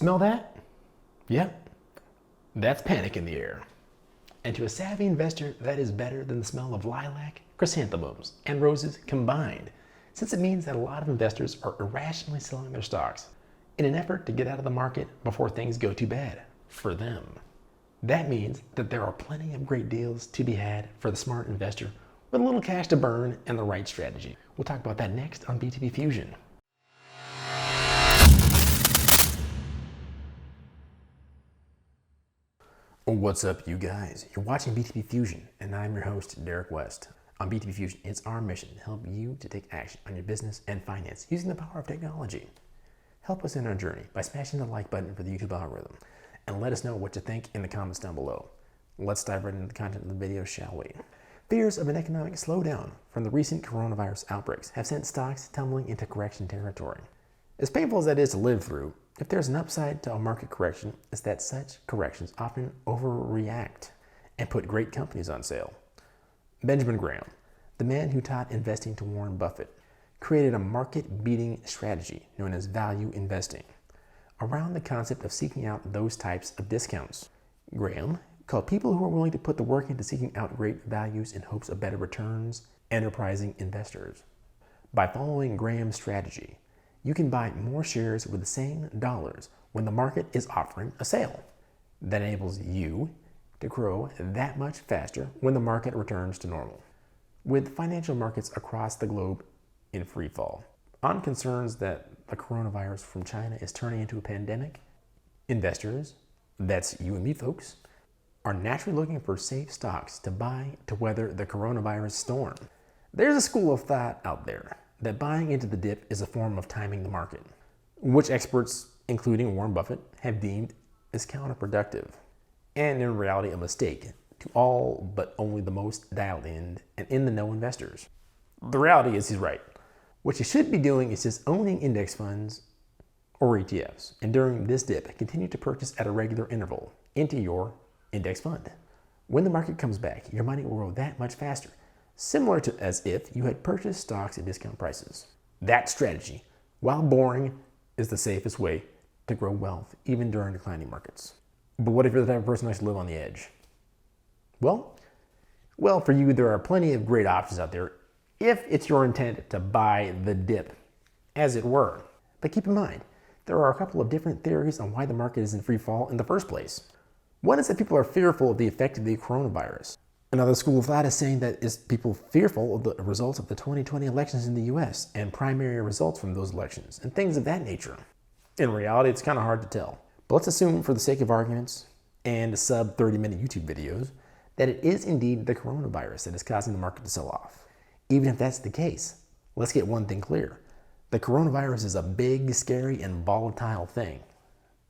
Smell that? Yep, that's panic in the air. And to a savvy investor, that is better than the smell of lilac, chrysanthemums, and roses combined, since it means that a lot of investors are irrationally selling their stocks in an effort to get out of the market before things go too bad for them. That means that there are plenty of great deals to be had for the smart investor with a little cash to burn and the right strategy. We'll talk about that next on BTB Fusion. What's up, you guys? You're watching BTB Fusion, and I'm your host, Derek West. On BTB Fusion, it's our mission to help you to take action on your business and finance using the power of technology. Help us in our journey by smashing the like button for the YouTube algorithm, and let us know what you think in the comments down below. Let's dive right into the content of the video, shall we? Fears of an economic slowdown from the recent coronavirus outbreaks have sent stocks tumbling into correction territory. As painful as that is to live through, if there's an upside to a market correction, it's that such corrections often overreact and put great companies on sale. Benjamin Graham, the man who taught investing to Warren Buffett, created a market-beating strategy known as value investing around the concept of seeking out those types of discounts. Graham called people who are willing to put the work into seeking out great values in hopes of better returns enterprising investors. By following Graham's strategy, you can buy more shares with the same dollars when the market is offering a sale. That enables you to grow that much faster when the market returns to normal. With financial markets across the globe in free fall, on concerns that the coronavirus from China is turning into a pandemic, investors, that's you and me folks, are naturally looking for safe stocks to buy to weather the coronavirus storm. There's a school of thought out there that buying into the dip is a form of timing the market, which experts, including Warren Buffett, have deemed as counterproductive, and in reality a mistake to all but only the most dialed in and in the know investors. The reality is he's right. What you should be doing is just owning index funds or ETFs, and during this dip, continue to purchase at a regular interval into your index fund. When the market comes back, your money will grow that much faster, similar to as if you had purchased stocks at discount prices. That strategy, while boring, is the safest way to grow wealth, even during declining markets. But what if you're the type of person who likes to live on the edge? Well, for you, there are plenty of great options out there if it's your intent to buy the dip, as it were. But keep in mind, there are a couple of different theories on why the market is in free fall in the first place. One is that people are fearful of the effect of the coronavirus. Another school of thought is saying that is people fearful of the results of the 2020 elections in the US and primary results from those elections and things of that nature. In reality, it's kind of hard to tell. But let's assume, for the sake of arguments and sub 30-minute YouTube videos, that it is indeed the coronavirus that is causing the market to sell off. Even if that's the case, let's get one thing clear. The coronavirus is a big, scary, and volatile thing.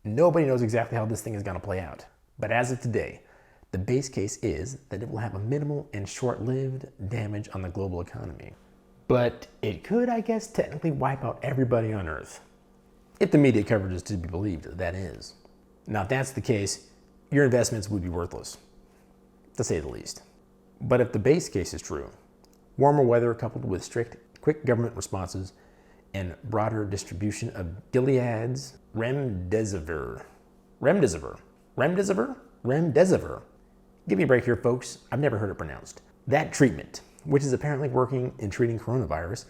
Nobody knows exactly how this thing is going to play out. But as of today, the base case is that it will have a minimal and short-lived damage on the global economy. But it could, I guess, technically wipe out everybody on Earth. If the media coverage is to be believed, that is. Now, if that's the case, your investments would be worthless, to say the least. But if the base case is true, warmer weather coupled with strict, quick government responses and broader distribution of Gilead's remdesivir. Give me a break here, folks. I've never heard it pronounced. That treatment, which is apparently working in treating coronavirus,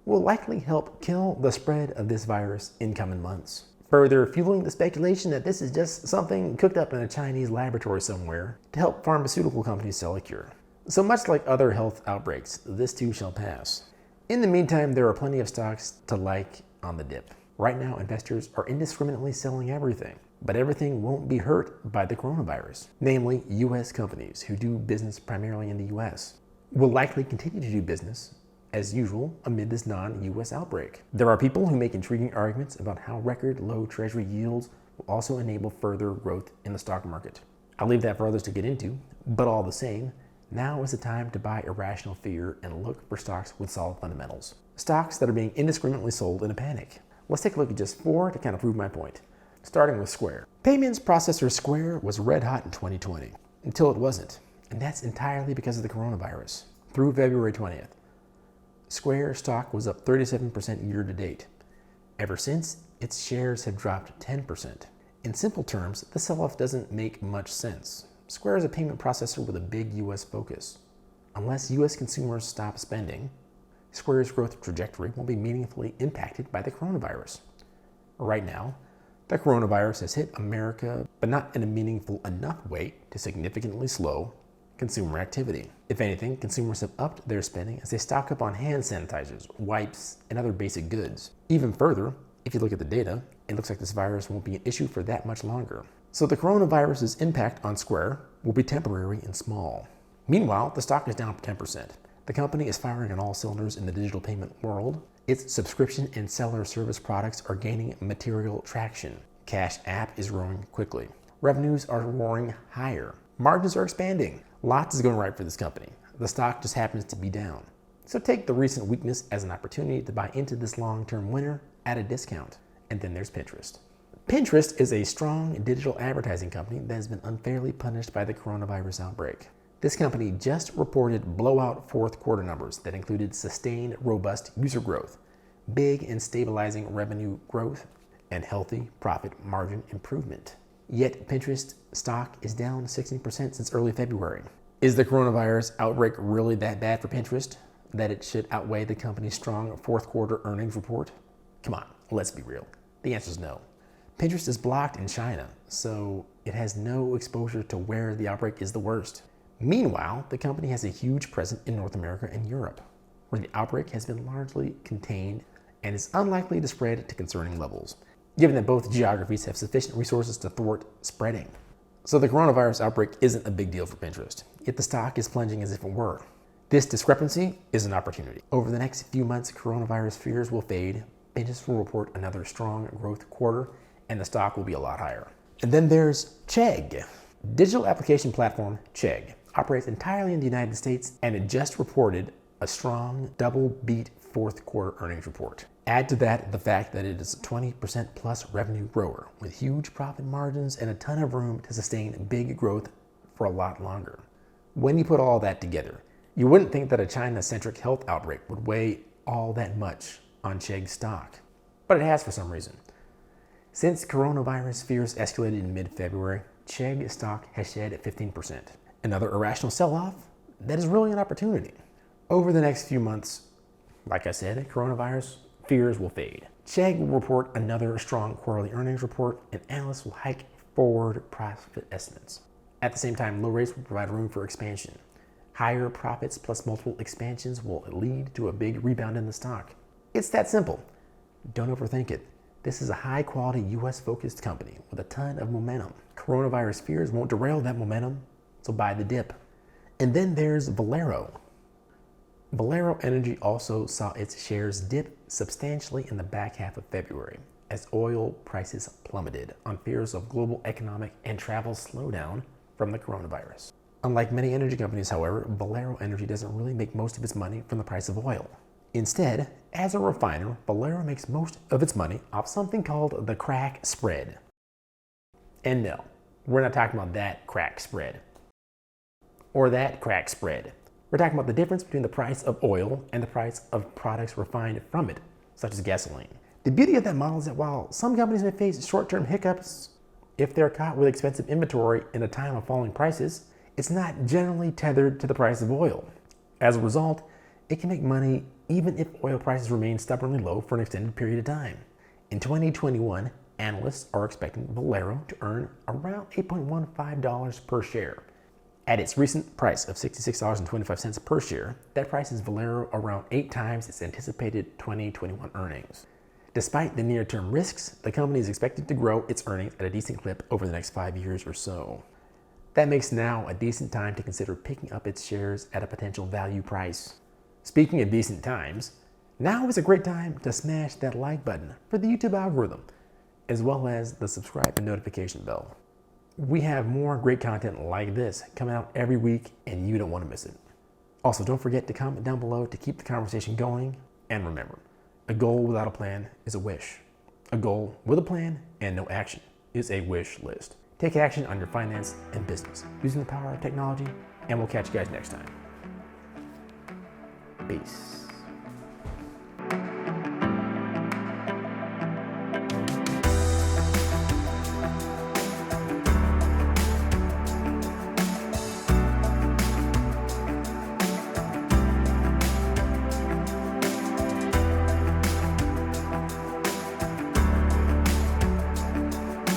will likely help kill the spread of this virus in coming months, further fueling the speculation that this is just something cooked up in a Chinese laboratory somewhere to help pharmaceutical companies sell a cure. So much like other health outbreaks, this too shall pass. In the meantime, there are plenty of stocks to like on the dip. Right now, investors are indiscriminately selling everything. But everything won't be hurt by the coronavirus. Namely, U.S. companies who do business primarily in the U.S. will likely continue to do business as usual amid this non-U.S. outbreak. There are people who make intriguing arguments about how record low treasury yields will also enable further growth in the stock market. I'll leave that for others to get into, but all the same, now is the time to buy irrational fear and look for stocks with solid fundamentals. Stocks that are being indiscriminately sold in a panic. Let's take a look at just 4 to kind of prove my point. Starting with Square. Payments processor Square was red hot in 2020, until it wasn't. And that's entirely because of the coronavirus. Through February 20th, Square stock was up 37% year to date. Ever since, its shares have dropped 10%. In simple terms, the sell-off doesn't make much sense. Square is a payment processor with a big US focus. Unless US consumers stop spending, Square's growth trajectory won't be meaningfully impacted by the coronavirus. Right now, the coronavirus has hit America, but not in a meaningful enough way to significantly slow consumer activity. If anything, consumers have upped their spending as they stock up on hand sanitizers, wipes, and other basic goods. Even further, if you look at the data, it looks like this virus won't be an issue for that much longer. So the coronavirus's impact on Square will be temporary and small. Meanwhile, the stock is down 10%. The company is firing on all cylinders in the digital payment world. Its subscription and seller service products are gaining material traction. Cash App is growing quickly. Revenues are roaring higher. Margins are expanding. Lots is going right for this company. The stock just happens to be down. So take the recent weakness as an opportunity to buy into this long-term winner at a discount. And then there's Pinterest. Pinterest is a strong digital advertising company that has been unfairly punished by the coronavirus outbreak. This company just reported blowout fourth quarter numbers that included sustained, robust user growth, big and stabilizing revenue growth, and healthy profit margin improvement. Yet Pinterest stock is down 16% since early February. Is the coronavirus outbreak really that bad for Pinterest that it should outweigh the company's strong fourth quarter earnings report? Come on, let's be real. The answer is no. Pinterest is blocked in China, so it has no exposure to where the outbreak is the worst. Meanwhile, the company has a huge presence in North America and Europe, where the outbreak has been largely contained and is unlikely to spread to concerning levels, given that both geographies have sufficient resources to thwart spreading. So the coronavirus outbreak isn't a big deal for Pinterest, yet the stock is plunging as if it were. This discrepancy is an opportunity. Over the next few months, coronavirus fears will fade, Pinterest will report another strong growth quarter, and the stock will be a lot higher. And then there's Chegg. Digital application platform Chegg operates entirely in the United States, and it just reported a strong double-beat fourth quarter earnings report. Add to that the fact that it is a 20% plus revenue grower with huge profit margins and a ton of room to sustain big growth for a lot longer. When you put all that together, you wouldn't think that a China-centric health outbreak would weigh all that much on Chegg stock, but it has for some reason. Since coronavirus fears escalated in mid-February, Chegg stock has shed 15%. Another irrational sell-off? That is really an opportunity. Over the next few months, like I said, coronavirus fears will fade. Chegg will report another strong quarterly earnings report, and analysts will hike forward profit estimates. At the same time, low rates will provide room for expansion. Higher profits plus multiple expansions will lead to a big rebound in the stock. It's that simple. Don't overthink it. This is a high-quality US-focused company with a ton of momentum. Coronavirus fears won't derail that momentum, so buy the dip. And then there's Valero. Valero Energy also saw its shares dip substantially in the back half of February as oil prices plummeted on fears of global economic and travel slowdown from the coronavirus. Unlike many energy companies, however, Valero Energy doesn't really make most of its money from the price of oil. Instead, as a refiner, Valero makes most of its money off something called the crack spread. And no, we're not talking about that crack spread or that crack spread. We're talking about the difference between the price of oil and the price of products refined from it, such as gasoline. The beauty of that model is that while some companies may face short-term hiccups if they're caught with expensive inventory in a time of falling prices, it's not generally tethered to the price of oil. As a result, it can make money even if oil prices remain stubbornly low for an extended period of time. In 2021, analysts are expecting Valero to earn around $8.15 per share. At its recent price of $66.25 per share, that prices Valero around 8 times its anticipated 2021 earnings. Despite the near-term risks, the company is expected to grow its earnings at a decent clip over the next 5 years or so. That makes now a decent time to consider picking up its shares at a potential value price. Speaking of decent times, now is a great time to smash that like button for the YouTube algorithm, as well as the subscribe and notification bell. We have more great content like this coming out every week, and you don't want to miss it. Also, don't forget to comment down below to keep the conversation going. And remember, a goal without a plan is a wish. A goal with a plan and no action is a wish list. Take action on your finance and business using the power of technology, and we'll catch you guys next time. Peace.